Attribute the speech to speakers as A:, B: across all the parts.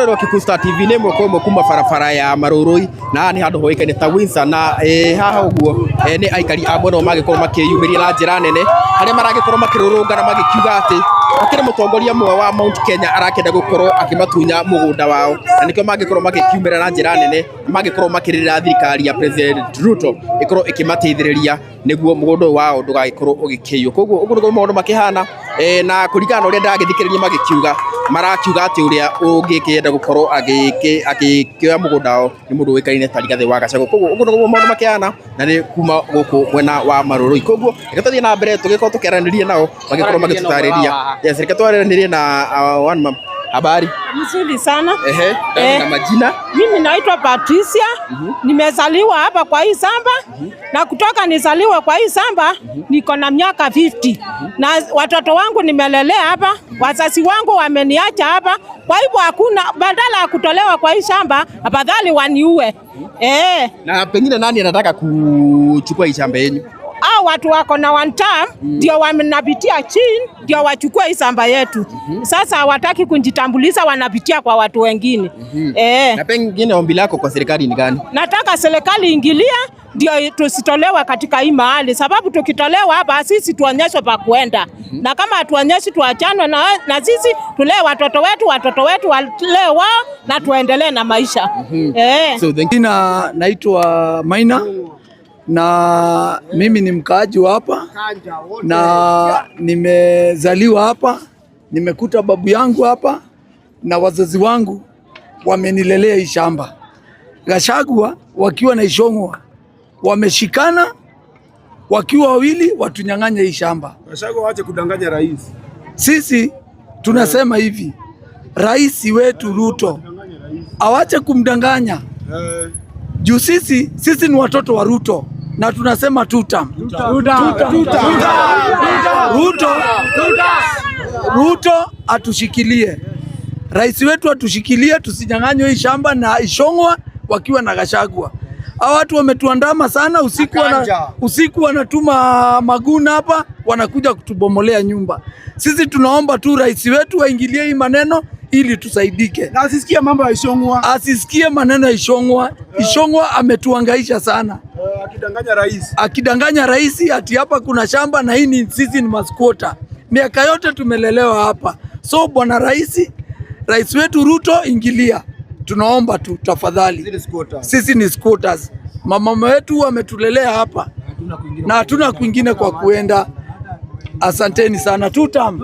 A: Murori wa Kikusta TV nä mwe kwa mwe kuma barabara ya Marurui na nä handå hoikaine ta Windsor na haha uguo nä aikari a mwena magĩkorwo makĩyumĩria na njĩra nene harĩa maragĩkorwo makĩrũrũngana magĩkiuga atĩ akĩrĩ mũtongoria mwe wa Mount Kenya arakĩenda gũkorwo akĩmatunya mũgũnda wao, na nĩkĩo magĩkorwo magĩkiumĩra na njĩra nene magĩkorwo makĩrĩrĩra thirikari ya President Ruto ĩkorwo ĩkĩmateithĩrĩria nĩguo mũgũnda wao ndũgagĩkorwo ũgĩkĩiywo. Koguo ũguo nĩguo maũndũ makĩhana na kũringana na ũrĩa ndagĩthikĩrĩria magĩkiuga marakiuga atĩ ũrĩa ũngĩkĩenda gũkorwo agĩkĩoya mũgũnda wao nĩ mũndũ ũĩkaine ta Rigathĩ wa Gachagua. Koguo ũguo nĩguo maũndũ makĩhana na nĩ kuma gũkũ mwena wa Marurui. Koguo reke tũthiĩ na mbere tũgĩkorwo tũkĩaranĩria nao magĩkorwo magĩtũtarĩria. Yes, reke twaranĩrie na one mom. Habari?
B: Mzuri sana.
A: Na majina?
B: Mimi naitwa Patricia. Nimezaliwa hapa kwa hii shamba na kutoka nizaliwe kwa hii shamba niko na miaka 50. Na watoto wangu nimelelea hapa, wazazi wangu wameniacha hapa. Kwa hivyo hakuna badala ya kutolewa kwa hii shamba, afadhali waniue.
A: Na pengine nani anataka kuchukua hii shamba yenu?
B: Watu wako na one term ndio wanapitia chini ndio wachukue hii shamba yetu. Sasa hawataki kujitambulisha, wanapitia kwa watu wengine.
A: Na pengine ombi lako kwa serikali ni gani?
B: Nataka serikali ingilia ndio tusitolewa katika hii mahali, sababu tukitolewa hapa sisi tuonyeshwe pa kuenda. Na kama hatuonyeshi tuachanwe na sisi tulee watoto wetu walee wao na tuendelee na maisha.
C: So naitwa Maina na mimi ni mkaaji wa hapa na nimezaliwa hapa, nimekuta babu yangu hapa na wazazi wangu wamenilelea hii shamba. Gachagua wakiwa na Ishongwa wameshikana wakiwa wawili watunyang'anya hii shamba.
D: Gachagua waache kudanganya rais.
C: Sisi tunasema hivi, rais wetu Ruto awache kumdanganya. Juu sisi ni watoto wa Ruto na tunasema Ruto atushikilie, rais wetu atushikilie, tusinyang'anywe hii shamba na Ishongwa wakiwa na Gachagua. Hao watu wametuandama sana, usiku wanatuma maguna hapa, wanakuja kutubomolea nyumba. Sisi tunaomba tu rais wetu waingilie hii maneno ili tusaidike.
D: Na asisikie mambo ya Ishongwa.
C: Asisikie maneno ya Ishongwa. Ishongwa ametuangaisha sana. Akidanganya rais ati hapa kuna shamba na sisi ni masquatter. Miaka yote tumelelewa hapa. So bwana rais wetu Ruto ingilia. Tunaomba tu tafadhali. Sisi ni squatters. Mama wetu wametulelea hapa. Na hatuna kwingine kwa kuenda. Asanteni sana. Tutam.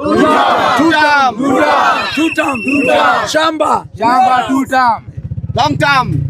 C: Shamba tutam.
D: Long term.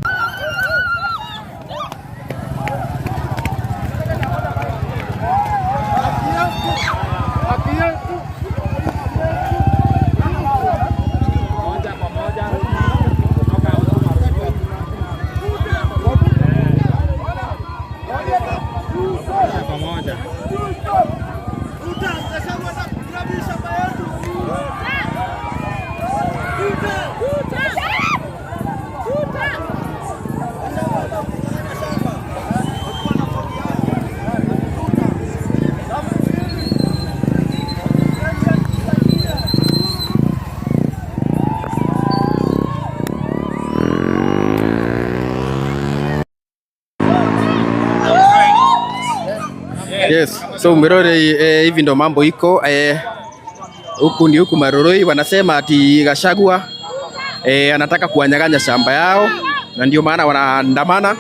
A: Yes, so Murori, hivi ndo mambo iko huku Marurui. Wanasema ati Gachagua anataka kuwanyang'anya shamba yao na ndio maana wanaandamana.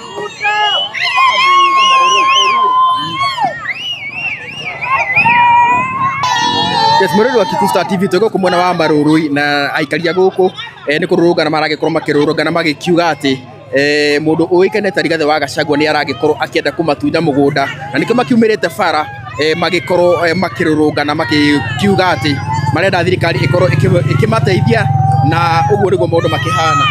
A: Yes, Murori wa Kikusta TV tuko ku mwena wa Marurui na aikaria gũkũ nĩ kũrũrũngana maragĩkorwo makĩrũrũngana magĩkiuga atĩ mũndũ ũĩkaine ta Rigathĩ wa Gachagua nĩ aragĩkorwo akĩenda kũmatunya mũgũnda, na nĩkĩo makiumĩrĩte bara magĩkorwo makĩrũrũngana makiuga atĩ marenda thirikari ĩkorwo ĩkĩmateithia, na ũguo nĩguo maũndũ makĩhana.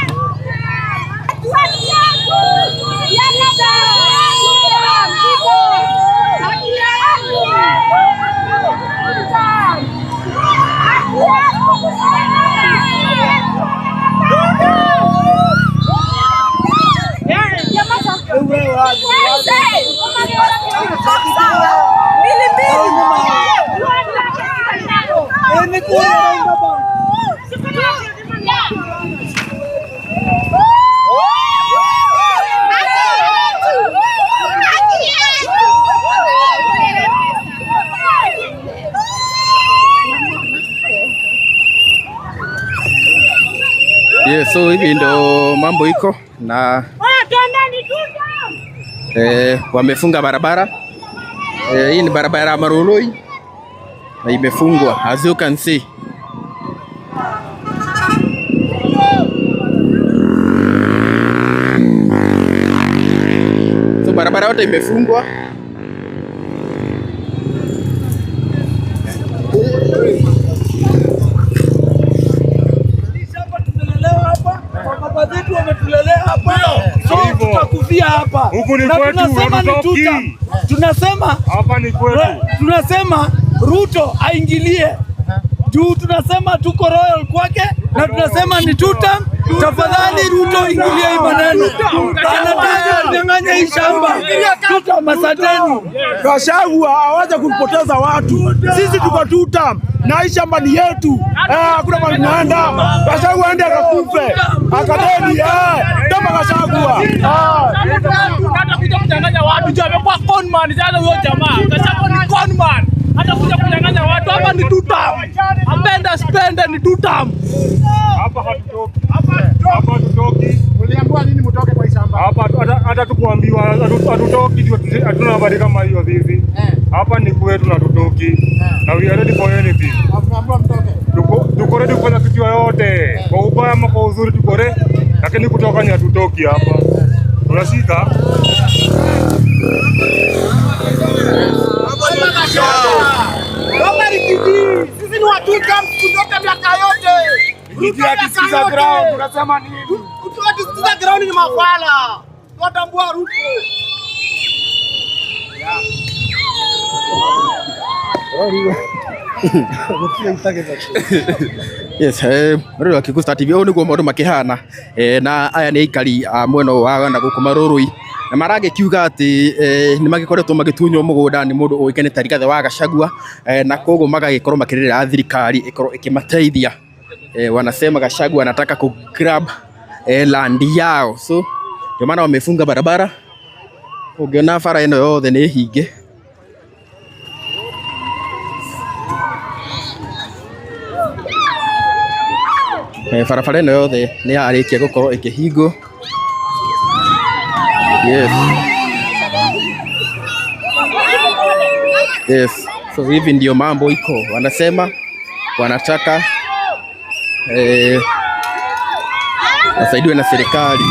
A: Yes, so hivi ndo mambo iko na wamefunga barabara. Hii ni barabara ya Maroroi na imefungwa as you can see. So barabara yote imefungwa.
C: Baba zetu wametulelea hapa. So tutakufia hapa.
E: Huku ni kwetu, hatutoki.
C: Tunasema
E: hapa ni kwetu.
C: Tunasema Ruto aingilie. Juu tunasema tuko royal kwake na tunasema ni tuta. Tafadhali Ruto ingilie hii maneno. Anataka kunyang'anya hii shamba. Tuta masateni.
D: Gachagua hawaje kupoteza watu. Sisi tuko tuta na hii shamba ni yetu. Hakuna mahali tunaenda. Gachagua aende akakufe. Akadeni kama Gachagua.
F: Hata kuja kunyang'anya watu. Ndio amekuwa conman sasa huyo jamaa. Gachagua ni conman. Hata kuja kunyang'anya watu hapa ni tuta. Apenda spende ni tuta.
E: Hapa hatutoki. Hapa hatutoki.
D: Uliambiwa nini mtoke kwa shamba?
E: Hapa hata tukuambiwa hatutoki, hatuna habari kama hiyo hivi. Hapa ni kwetu na hatutoki. Na we are ready for anything.
D: Tunaambiwa mtoke.
E: Tuko ready kufanya kitu yoyote. Kwa ubaya ama kwa uzuri tuko ready. Lakini kutoka ni hatutoki hapa. Tunashika.
D: Sisi ni watu kutoka miaka yote. Ruto akisikiza ground unasema nini? Ruto akisikiza ground ni mafala. Watambua Ruto.
A: Yes, Maroroi Kikusta TV o niguo maundu makihana na aya ni aikari mwena wa na guku Maroroi na marage kiuga ati ni magikoretwo magitunywo mugunda ni mundu uikene ta Rigathi wa Gachagua na koguo magagikorwo makirira thirikari ikorwo ikimateithia. Wanasema Gachagua anataka ku grab land yao, so ndio maana wamefunga barabara. Ungiona bara ino yothe ni hinge. Barabara ino yothe ni yarikia gukorwo ikihingo. Yes. Yes. So hivi ndio mambo iko. Wanasema wanataka wasaidiwe na serikali.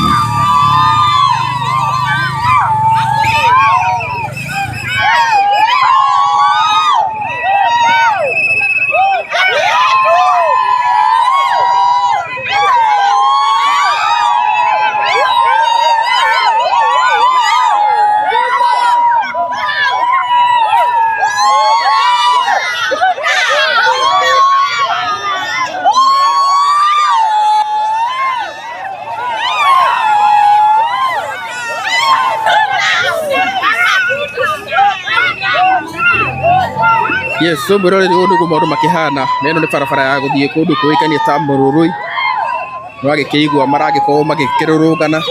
A: Yes, so Maroroi ni undu maundu makihana neno ni barabara ya guthie kundu kuikanie ta Maroroi wagikiigua maragikorwo magikirurungana.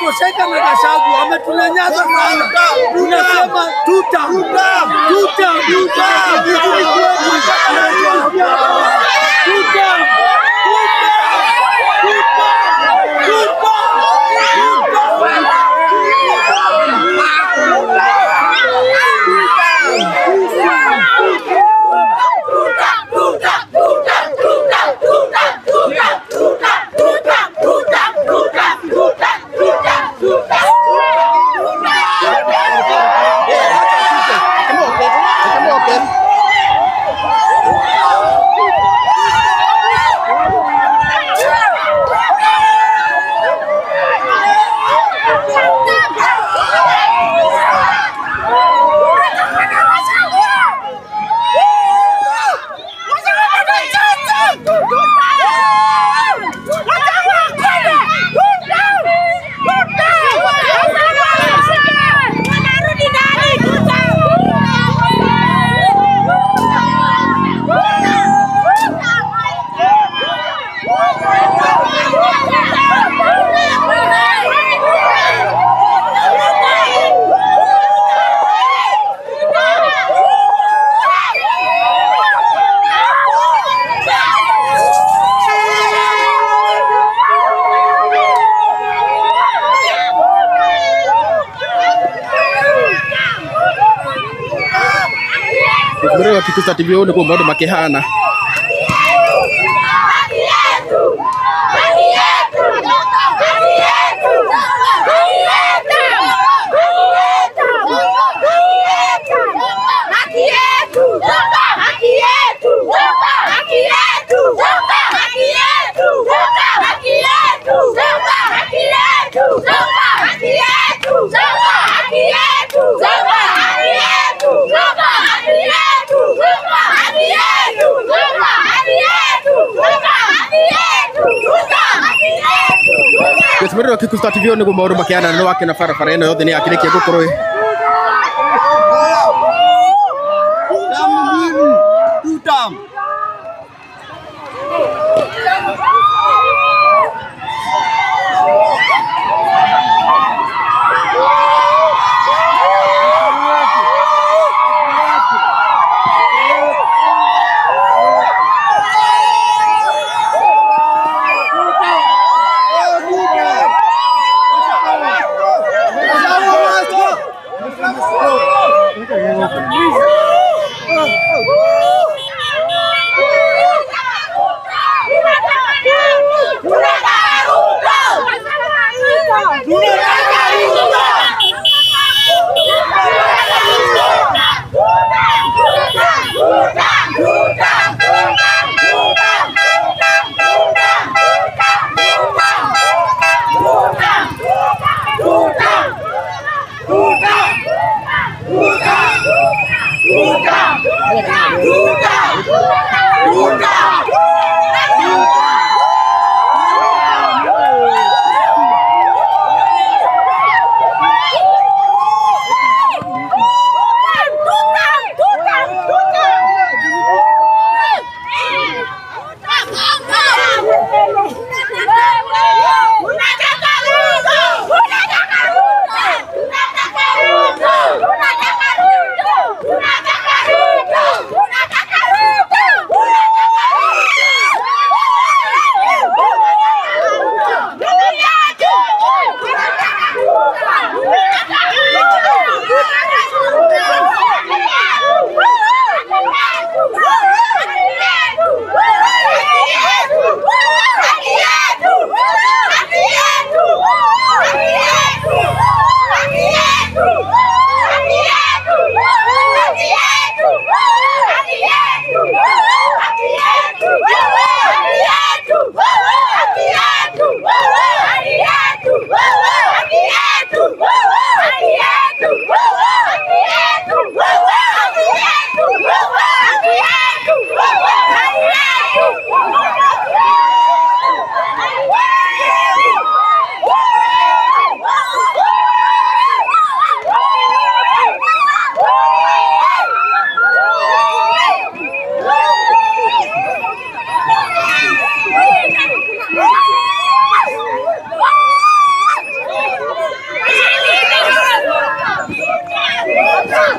C: tumetosheka na Gachagua, ametunyanyasa sana. Tunasema tuta.
A: Mwerewa Kikusta TV ni kwa maundu makihana. Mwerewa Kikusta TV ni kwa maundu makihana na wake na farafara eno yothe ni akirikia gukorwo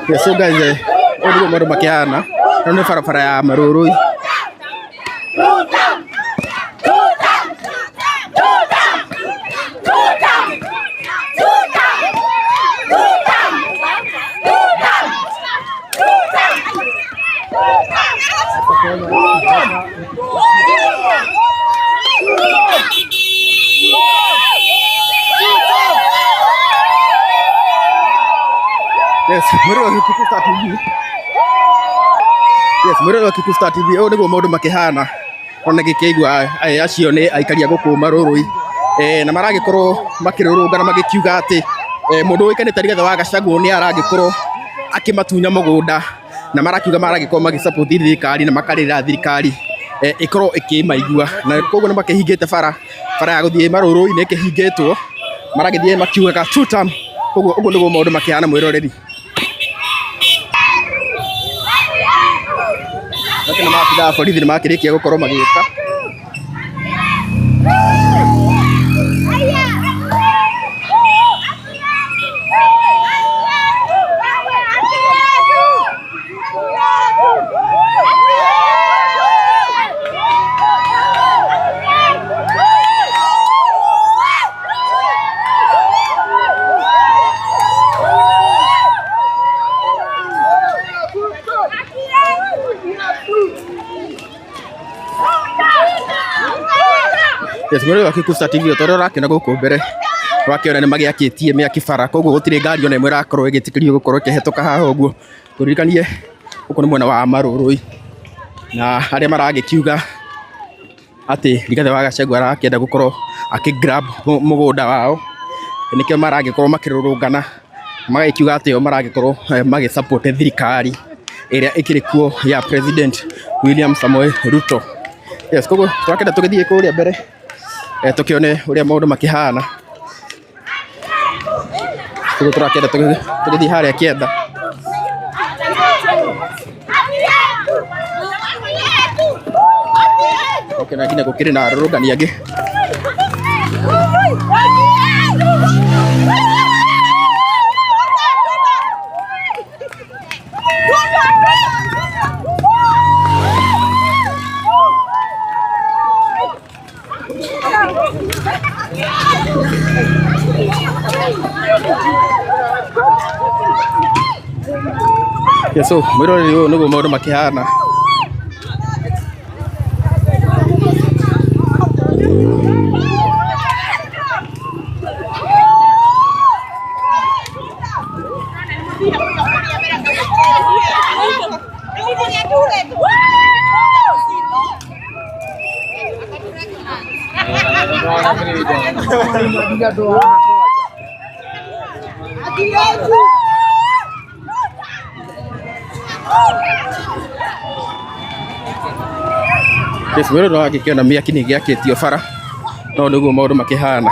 A: Yes, so guys, ndio maũndũ makĩhana na nĩ barabara ya Marũrũi. Yes, mwĩrĩ wa Kikuyu Star TV. Yes, mwĩrĩ wa Kikuyu Star TV. Ũyũ nĩguo maũndũ makĩhana. Ona gĩkĩigua acio nĩ aikari a gũkũ Marũrũi. Na maragĩkorwo makĩrũrũngana magĩkiuga atĩ mũndũ ũĩkaine ta Rigathĩ wa Gachagua nĩ aragĩkorwo akĩmatunya mũgũnda na marakiuga maragĩkorwo magĩsupport thirikari na makarĩra thirikari ĩkorwo ĩkĩmaigua. Na koguo nĩ makĩhingĩte bara ya gũthiĩ Marũrũi nĩ ĩkĩhingĩtwo. Maragĩthiĩ makiugaga two term. Koguo ũguo nĩguo maũndũ makĩhana mwĩroreri. Lakini maafisa polisi makĩrĩkia gũkorwo magĩka. Yes, mwĩrĩ wa Kikuyu Star TV ũtore ũrakĩona gũkũ mbere wakĩona nĩ magĩakĩtie mĩaki bara, koguo gũtirĩ ngari ona ĩmwe ĩrakorwo ĩgĩtĩkĩrio gũkorwo ĩkĩhetũka haha ũguo. Tũririkanie gũkũ nĩ mwena wa Marũrũi na arĩa maragĩkiuga atĩ Rigathĩ wa Gachagua arakĩenda gũkorwo akĩgrab mũgũnda wao, nĩkĩo maragĩkorwo makĩrũrũngana magagĩkiuga atĩ o maragĩkorwo magĩsupport thirikari ĩrĩa ĩkĩrĩ kuo ya President William Samoei Ruto. Yes, koguo tũrakĩenda tũgĩthiĩ kũrĩa mbere tukione ũrĩa maũndũ makĩhana. Koguo tũrakĩenda tũgĩthiĩ harĩa kĩenda. Okay, na nginya gũkĩrĩ na arũrũngani angĩ. Yes, so mwĩroreri ũyũ nĩguo maũndũ makĩhana. Yes, mwĩroreri wakĩona mĩaki nĩ gĩakĩtio bara, no nĩguo maũndũ makĩhana.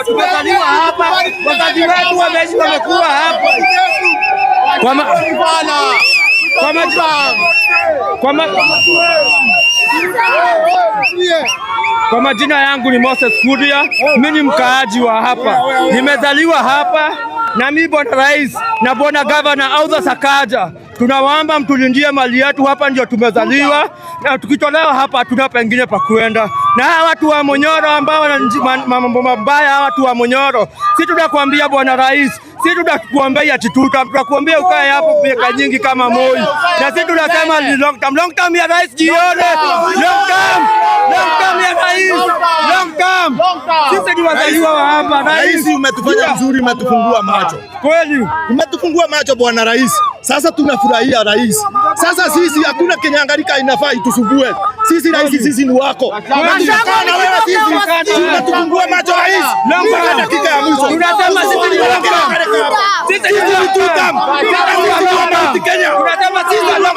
F: tumezaliwa hapa, wazazi wetu wameishi wamekuwa hapa. Kwa majina yangu ni Moses Kuria, mimi ni mkaaji wa hapa. Nimezaliwa hapa na mimi bwana rais na bwana governor Audha Sakaja. Tunawaomba mtulindie mali yetu, hapa ndio tumezaliwa na tukitolewa hapa hatuna pengine pa kwenda. Na hawa watu wa Munyoro ambao wana mambo mabaya, hawa watu wa Munyoro, sisi tunakuambia bwana rais, sisi tunakuambia ati tutakuambia ukae hapo miaka nyingi kama Moi. Na sisi tunasema long term ya rais jione. Long term ya rais. Long term. Sisi ni wazaliwa wa hapa.
D: Rais, umetufanya mzuri, umetufungua macho.
F: Kweli.
D: Umetufungua macho bwana rais. Sasa tunafurahia rais. Sasa sisi hakuna Kenyangalika inafaa itusumbue. Sisi rais, sisi ni wako. Tunataka wewe sisi. Tunatufungua macho rais. Mpaka dakika ya mwisho.
F: Tunasema sisi ni wako. Sisi ni tutam. Tunasema sisi ni wako.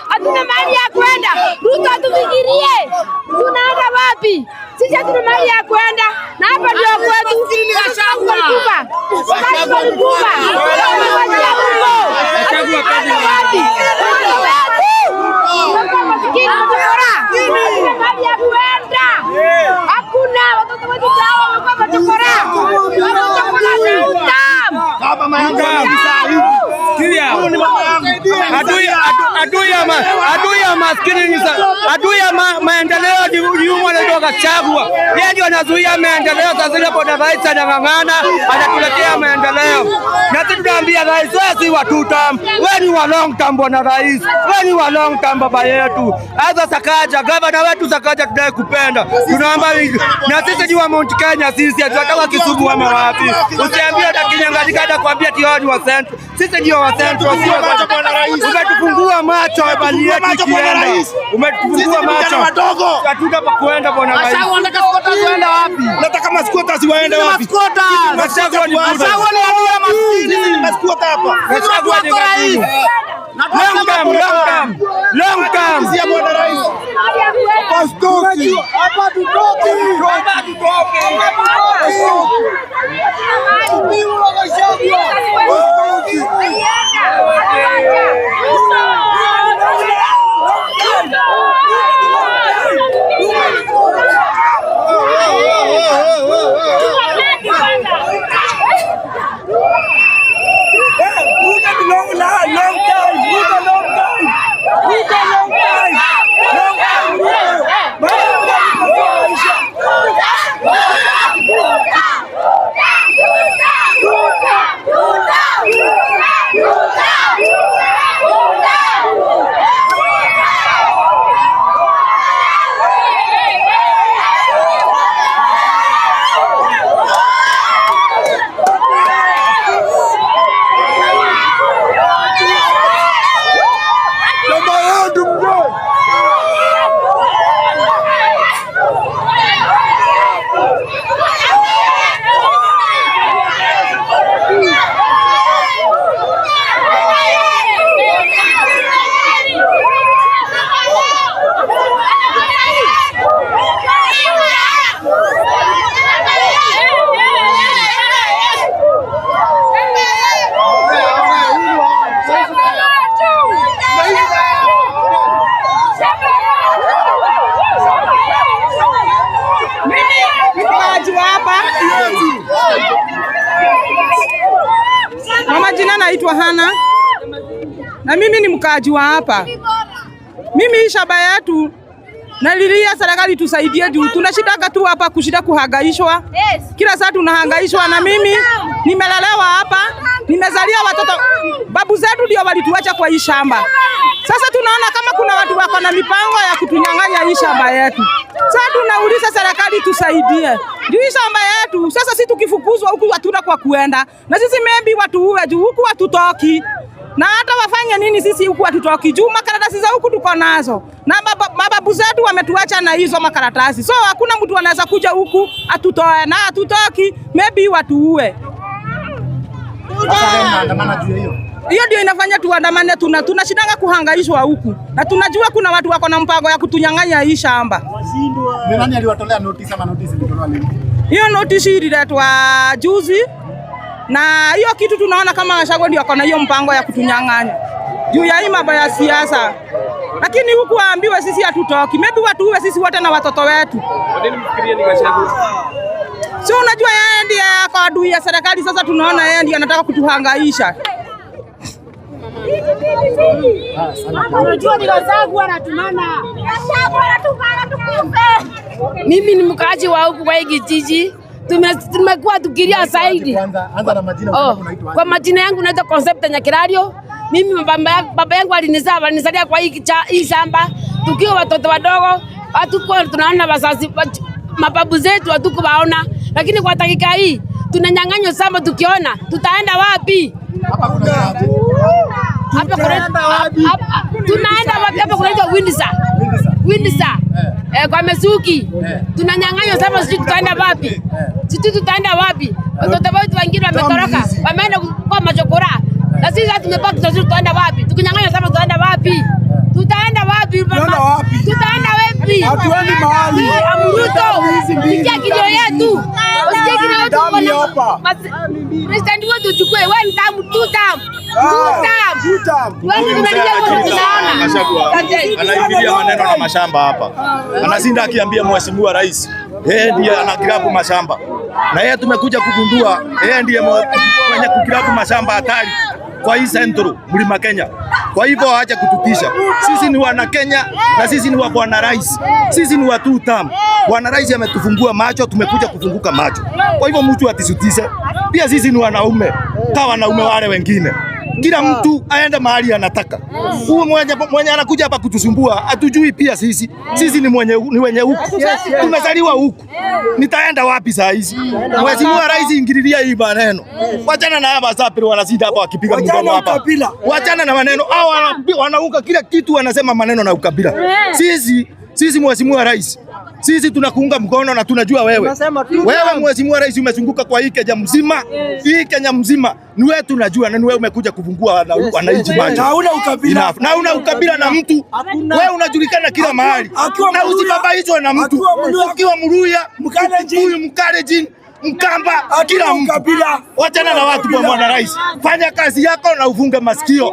G: Hatuna mali ya kwenda. Ruto atufikirie. Tunaenda wapi? Sisi hatuna mali ya kwenda. Na hapa ndio kwetu. Hakuna watoto wetu sawa kwa chokora.
F: Adui ya maendeleo ni yumo anatoka Chagua. Yeye ndio anazuia maendeleo. Sasa ile bwana rais anang'ang'ana anatuletea maendeleo. Na sisi tunaambia rais, wewe si wa two term, wewe ni wa long term bwana rais. Wewe ni wa long term baba yetu. Audha Sakaja, governor wetu Sakaja tunataka kupenda. Tunaomba na sisi ni wa Mount Kenya, sisi tunataka Kisumu ama wapi. Usiambie hata Kenyangalika hata kuambia tio ni wa Central. Sisi ndio wa Central, sio wa bwana rais. Umetufungua macho bali yetu kienda. Umetufungua macho. Hatuna pa kuenda bwana rais.
D: Sasa unataka squatters waende wapi? Nataka masquatters waende wapi?
F: Masquatters ni
D: maskini masquatter hapa.
F: Masquatters ni rais. Long term.
D: Sisi bwana rais. Hapa tutoki.
B: Mama jina naitwa Hana na mimi ni mkaaji wa hapa. Mimi hii shamba yetu nalilia serikali tusaidie juu tunashitaka tu hapa kushida kuhangaishwa. Kila saa tunahangaishwa na mimi nimelelewa hapa, nimezalia watoto. Babu zetu ndio walituacha kwa hii shamba. Sasa tunaona kama kuna watu wako na mipango ya kutunyang'anya hii shamba yetu. Sasa tunauliza serikali tusaidie. Juu shamba yetu sasa sisi tukifukuzwa huku hatuna kwa kuenda. Na sisi maybe watu juu huku hatutoki. Na hata wafanye nini sisi huku hatutoki. Juu makaratasi za huku tuko nazo. Na mababu zetu wametuacha na hizo makaratasi. So hakuna mtu anaweza kuja huku atutoe na hatutoki, maybe watuue. Hiyo ndio inafanya tuandamane, tunashindanga kuhangaishwa huku. Na tunajua kuna watu wako na mpango ya kutunyang'anya hii shamba.
H: Ni nani aliwatolea notice ama notice ilitolewa lini?
B: Hiyo notice ililetwa juzi. Na hiyo kitu tunaona kama Gachagua ndio ako na hiyo mpango ya kutunyang'anya. Juu ya hii mambo ya siasa. Lakini huku waambiwe sisi hatutoki. Maybe watuue sisi wote na watoto wetu.
A: Kwa nini mfikirie ni Gachagua?
B: So unajua yeye ndiye kwa adui ya serikali, sasa tunaona yeye ndiye anataka kutuhangaisha.
G: Unajua ni Gachagua anatumana. Gachagua anatumana tukufe. Mimi ni mkaaji wa huku kwa hii kijiji. Tumekuwa tukilia zaidi.
H: Anza na majina unaitwa.
G: Kwa majina yangu naitwa Concept Nyakirario. Mimi baba yangu alinizalia kwa hii shamba. Tukiwa watoto wadogo, hatukuwa tunaona wazazi, mababu zetu hatukuwaona. Lakini kwa dakika hii tunanyang'anywa shamba, tukiona tutaenda wapi?
H: Hapa kuna
G: tunaenda wapi? Hapa kunaitwa Windsor. Kwa Mesuki. Tunanyang'anywa shamba, sisi tutaenda wapi? Sisi tutaenda wapi? Watoto wetu wengine wametoroka, wameenda kwa machokora. Na sisi tumebaki, sisi tutaenda wapi? Tukinyang'anywa shamba tutaenda wapi? Tutaenda wapi? Tutaenda wapi?
D: Hatuendi mahali.
G: Amuruto. Sikia kilio yetu. Sikia kilio yetu. President wetu chukue 1 term, 2 term. 2 term. Wewe
I: anaibiria maneno na mashamba hapa. Anazinda akiambia mheshimiwa rais, yeye ndiye anagrabu mashamba. Na yeye tumekuja kugundua yeye ndiye mwenye kugrabu mashamba hatari kwa hii Central Mlima Kenya. Kwa hivyo waache kututisha. Sisi ni wana Kenya na sisi ni wa bwana rais. Sisi ni wa 2 term. Bwana rais ametufungua macho, tumekuja kufunguka macho. Kwa hivyo mtu atisutise. Pia sisi ni wanaume, kama wanaume wale wengine. Kila mtu aende mahali anataka. Huyu mwenye anakuja hapa kutusumbua, hatujui pia sisi. Sisi ni wenye huku. Tumezaliwa huku. Nitaenda wapi saa hizi? Mheshimiwa rais ingililia hii maneno. Wachana na hapa sapiri wanazida hapa wakipiga mdomo hapa. Wachana na maneno. Hao wanauka kila kitu wanasema maneno na ukabila. Sisi mheshimiwa rais, sisi tunakuunga mkono na tunajua wewe mheshimiwa rais umezunguka kwa hii Kenya mzima. Hii Kenya mzima ni wewe tunajua, na ni wewe umekuja kufungua wananchi macho.
D: Na una ukabila
I: na mtu. Wewe unajulikana kila mahali. Na usibabaishwe na mtu. Ukiwa Mluya, Mkalenjin, Mkamba, kila mtu. Wachana na watu kwa bwana rais. Fanya kazi yako na ufunge masikio.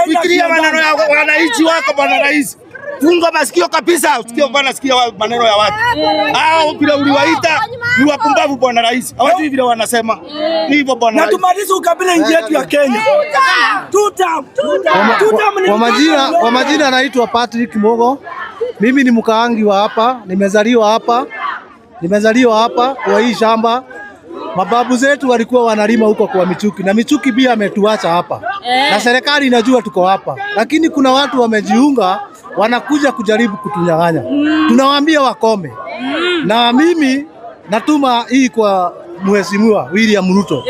I: Fikiria maneno ya wananchi wako bwana rais. Funga masikio kabisa, usikie bwana, sikia maneno ya watu. Hao bila uliwaita ni wapumbavu bwana rais. Hawajui vile wanasema. Ni hivyo bwana rais.
D: Na tumalize ukabila nchi yetu ya Kenya.
J: Kwa majina anaitwa Patrick Mogo. Mimi ni mkaangi wa hapa, nimezaliwa hapa kwa hii shamba. Mababu zetu walikuwa wanalima huko kwa Michuki, na Michuki pia ametuacha hapa. Na serikali inajua tuko hapa. Lakini kuna watu wamejiunga, wanakuja kujaribu kutunyang'anya. Tunawaambia wakome. Na mimi natuma hii kwa mheshimiwa William Ruto.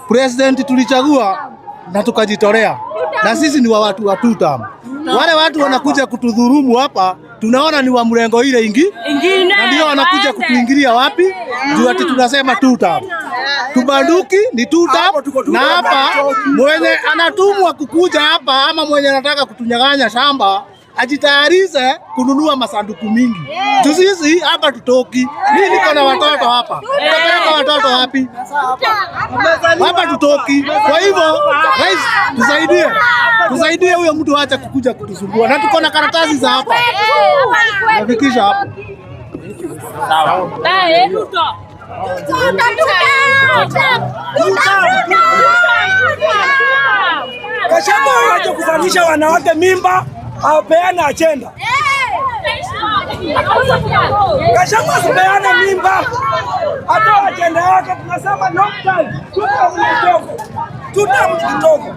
J: President tulichagua na tukajitolea. Na sisi ni watu wa 2 term. Wale watu wanakuja kutudhurumu hapa, tunaona ni wa mrengo ile ingine. Na ndio wanakuja kutuingilia wapi? Juu ati tunasema 2 term. Tubanduki ni 2 term. Na hapa mwenye anatumwa kukuja hapa ama mwenye anataka kutunyang'anya shamba ajitayarishe kununua masanduku mingi. Sisi hapa tutoki. Mimi niko na watoto hapa. Tutapeleka watoto wapi? Hapa tutoki. Kwa hivyo rais tusaidie huyo mtu acha kukuja kutusumbua. Na tuko na karatasi za hapa. Nafikisha hapa.
G: Sawa. Ruto.
D: Gachagua waache kuzalisha wanawake mimba, apeane agenda. Gachagua asipeane mimba, atoa agenda yake. Tunasema no time.
C: Tutam kidogo.